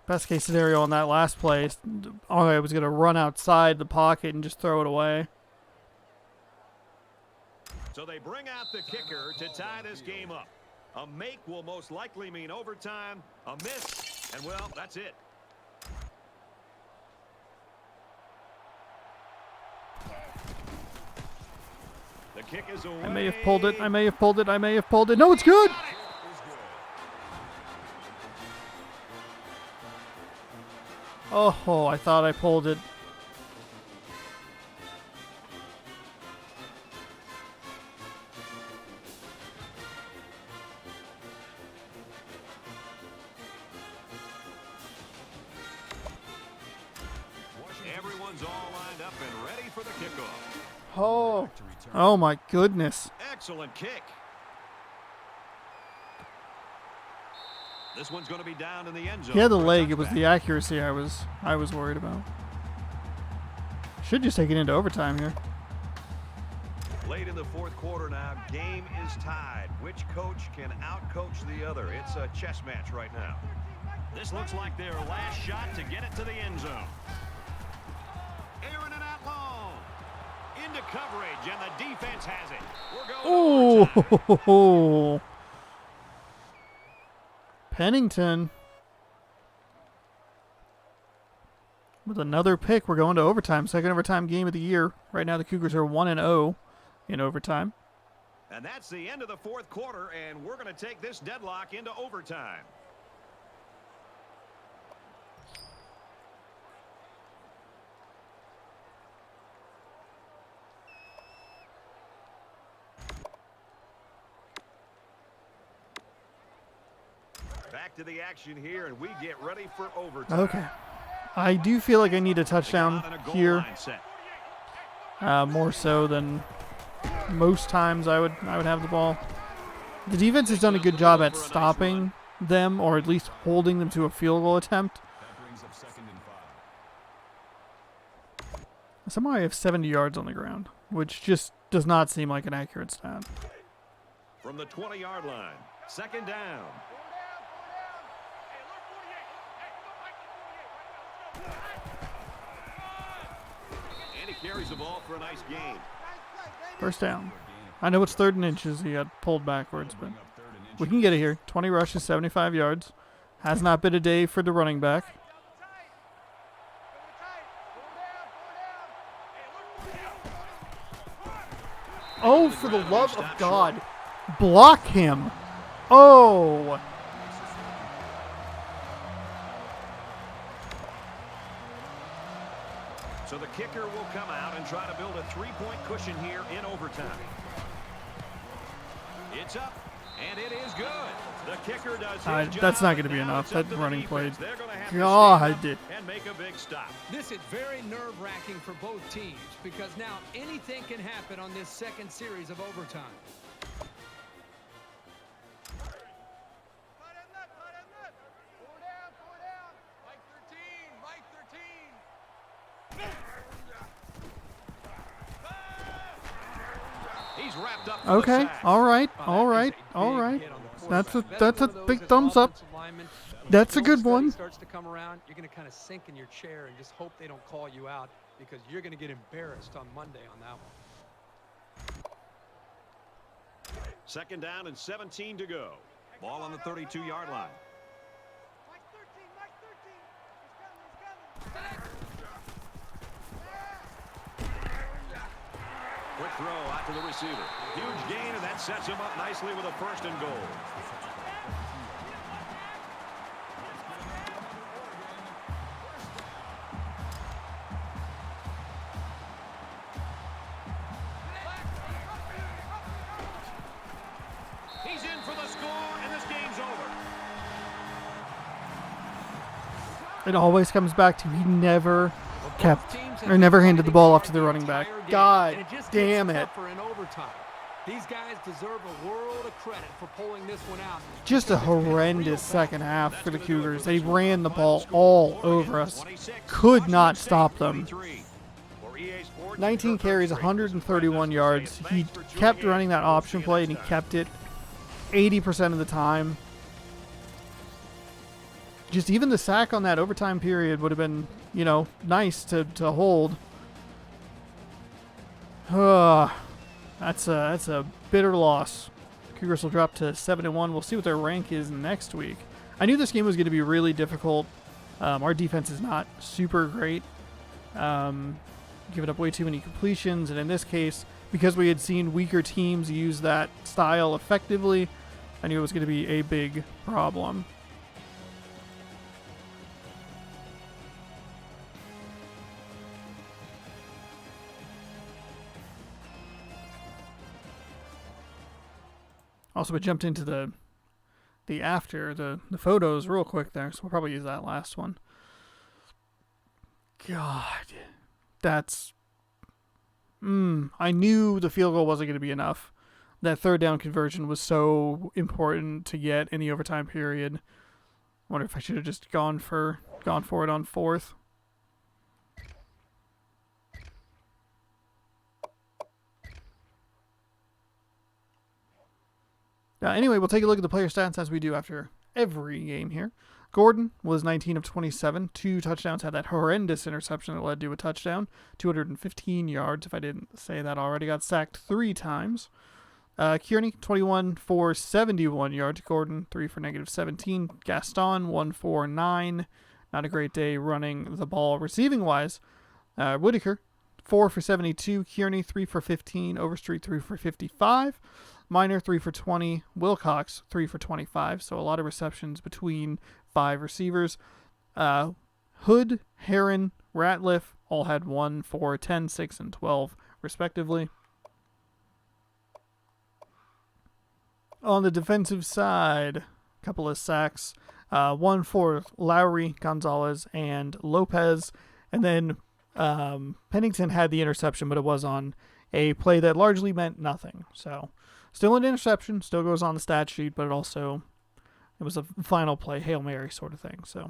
Best case scenario on that last play, I was going to run outside the pocket and just throw it away. So they bring out the kicker to tie this game up. A make will most likely mean overtime. A miss, and well, that's it. The kick is away. I may have pulled it. I may have pulled it. I may have pulled it. No, it's good. Oh, I thought I pulled it. One's all lined up and ready for the kickoff. Oh my goodness. Excellent kick. This one's going to be down in the end zone. He had the leg. It was the accuracy I was worried about. Should just take it into overtime here. Late in the fourth quarter now, game is tied. Which coach can outcoach the other? It's a chess match right now. This looks like their last shot to get it to the end zone. Aaron and out long. Into coverage, and the defense has it. We're going to overtime. Oh, Pennington with another pick. We're going to overtime. Second overtime game of the year. Right now the Cougars are 1-0 in overtime. And that's the end of the fourth quarter, and we're going to take this deadlock into overtime. Back to the action here, and we get ready for overtime. Okay. I do feel like I need a touchdown here. More so than most times I would have the ball. The defense has done a good job at stopping them, or at least holding them to a field goal attempt. That brings up 2nd and 5. Somehow I have 70 yards on the ground, which just does not seem like an accurate stat. From the 20-yard line, 2nd down. And he carries the ball for a nice gain. First down. I know it's 3rd and inches. He got pulled backwards, but we can get it here. 20 rushes, 75 yards. Has not been a day for the running back. Oh, for the love of God. Block him. Oh. So the kicker will come out and try to build a 3-point cushion here in overtime. It's up, and it is good. The kicker does his job. That's not going to be Now enough. it's up That to the running defense. play. They're gonna have to God. stand up and make a big stop. This is very nerve-wracking for both teams because now anything can happen on this second series of overtime. He's wrapped up for the Okay. sack. All right. All right. All right. That's a big thumbs up. That's a good one. Starts to come around, you're going to kind of sink in your chair and just hope they don't call you out because you're going to get embarrassed on Monday on that one. 2nd down and 17 to go. Ball on the 32-yard line. Quick throw out to the receiver. Huge gain, and that sets him up nicely with a 1st and goal. He's in for the score, and this game's over. It always comes back to he never kept or never handed the ball off to the running back. God damn it. These guys deserve a world of credit for pulling this one out. Just a horrendous second half for the Cougars. They ran the ball all over us. Could not stop them. 19 carries, 131 yards. He kept running that option play, and he kept it 80% of the time. Just even the sack on that overtime period would have been, you know, nice to hold. That's a bitter loss. Cougars will drop to 7-1. We'll see what their rank is next week. I knew this game was going to be really difficult. Our defense is not super great. Giving up way too many completions, and in this case, because we had seen weaker teams use that style effectively, I knew it was going to be a big problem. Also, we jumped into the photos real quick there, so we'll probably use that last one. God. that's... I knew the field goal wasn't going to be enough. That third down conversion was so important to get in the overtime period. Wonder if I should have just gone for it on fourth. Anyway, we'll take a look at the player stats as we do after every game here. Gordon was 19 of 27, 2 touchdowns, had that horrendous interception that led to a touchdown, 215 yards, if I didn't say that already, got sacked 3 times. Kearney, 21 for 71 yards, Gordon, 3 for negative 17, Gaston, 1 for 9, not a great day running the ball receiving-wise. Whitaker, 4 for 72, Kearney, 3 for 15, Overstreet, 3 for 55, Minor, 3 for 20, Wilcox, 3 for 25, so a lot of receptions between 5 receivers. Hood, Heron, Ratliff all had 1 for 10, 6, and 12, respectively. On the defensive side, a couple of sacks. 1 for Lowry, Gonzalez, and Lopez. And then Pennington had the interception, but it was on a play that largely meant nothing. So still an interception, still goes on the stat sheet, but it was a final play, Hail Mary sort of thing. So,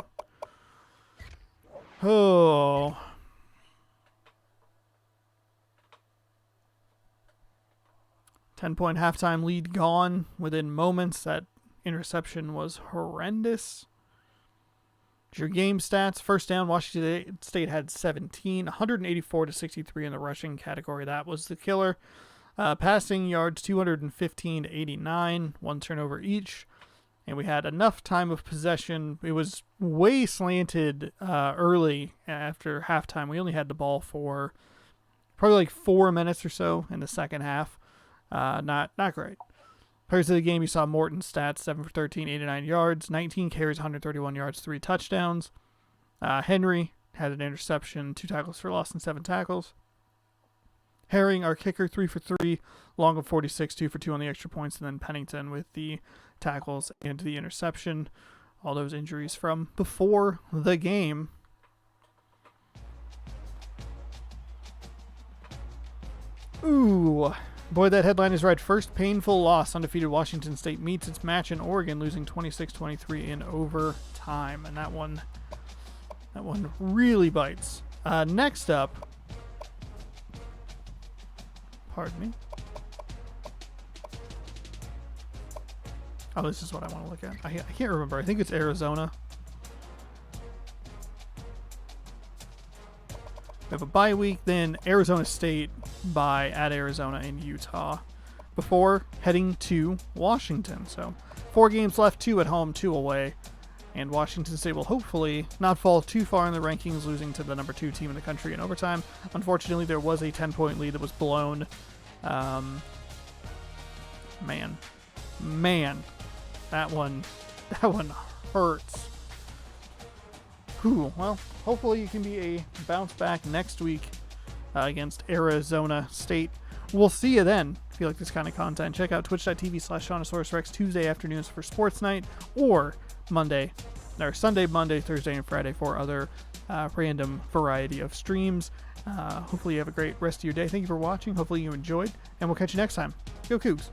10-point halftime lead gone within moments. That interception was horrendous. Your game stats: first down, Washington State had 17, 184 to 63 in the rushing category. That was the killer. Passing yards, 215 to 89, 1 turnover each. And we had enough time of possession. It was way slanted early after halftime. We only had the ball for probably like 4 minutes or so in the second half. Not great. Players of the game, you saw Morton's stats: 7 for 13, 89 yards, 19 carries, 131 yards, 3 touchdowns. Henry had an interception, 2 tackles for loss, and 7 tackles. Herring, our kicker, 3 for 3, long of 46, 2 for 2 on the extra points, and then Pennington with the tackles and the interception. All those injuries from before the game. Ooh, boy, that headline is right. First painful loss. Undefeated Washington State meets its match in Oregon, losing 26-23 in overtime, and that one really bites. Next up, pardon me. Oh, this is what I want to look at. I can't remember. I think it's Arizona. We have a bye week, then Arizona State bye at Arizona and Utah before heading to Washington. So 4 games left, 2 at home, 2 away. And Washington State will hopefully not fall too far in the rankings, losing to the number 2 team in the country in overtime. Unfortunately, there was a 10-point lead that was blown. Man, that one hurts. Cool. Well, hopefully you can be a bounce back next week against Arizona State. We'll see you then. If you like this kind of content, check out twitch.tv/ShaunosaurusRex Tuesday afternoons for Sports Night, or Sunday, Monday, Thursday, and Friday for other random variety of streams. Hopefully you have a great rest of your day. Thank you for watching. Hopefully you enjoyed, and we'll catch you next time. Go Cougs!